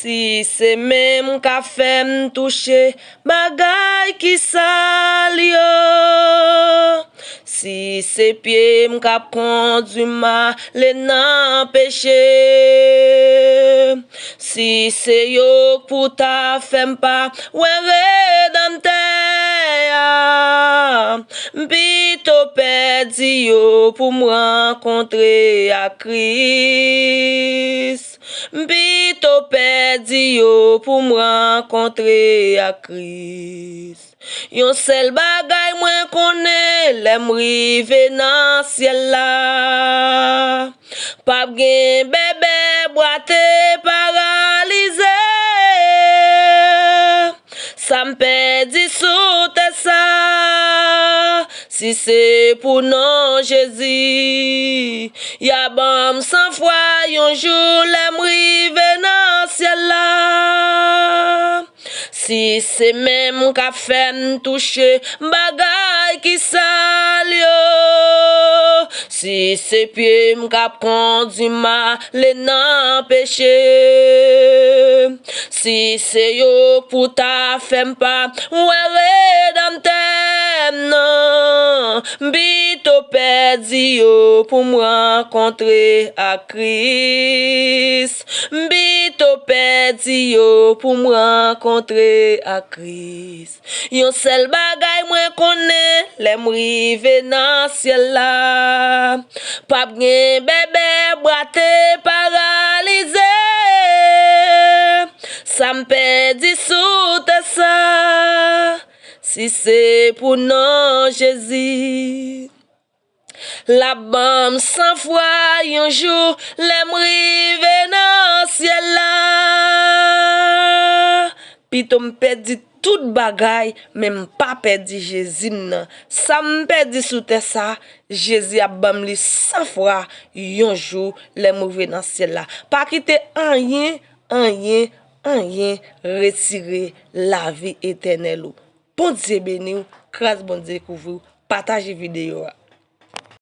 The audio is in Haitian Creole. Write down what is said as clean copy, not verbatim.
Si c'est même qu'a fait m'toucher bagay qui sale yo. Si c'est pied m'qu'a conduit ma les nan péché. Si c'est yo pour ta femme pas ouais rédempteur. Bito perdi yo pour me rencontrer à Christ. Bito perdi yo pour me rencontrer à Christ. Yon seul bagay mwen konnen lem rive nan ciel la. Pas gen bébé boite paralysé. Ça m'perdi sous te ça. Si c'est pour non Jésus, y'a bam sans foi yon jour lem rive nan ciel la. Si c'est même qu'a fait m'toucher bagay qui sale yo. Si c'est pied m'qu'a conduit ma les nan péché. Si c'est yo pour ta femme pas ouais rédempteur non. Bito perdi yo pour me rencontrer à Christ. Bito perdi yo pour me rencontrer à Christ. Yon seul bagay mwen konnen lem rive nan ciel la. Pas gen bébé boite paralysé. Ça m'perdi sous te ça. Si c'est pour non Jésus. La bam sans foi yon jour lem rive nan ciel la. Pito m'perdi tout bagay, même pas perdi Jésus nan. Ça m'perdi sous te ça, Jésus a bam li sans foi yon jour lem rive nan ciel la. Pas quitter rien retirer la vie éternelle. Bon Dieu béni, grâce bon Dieu couvre, partage vidéo.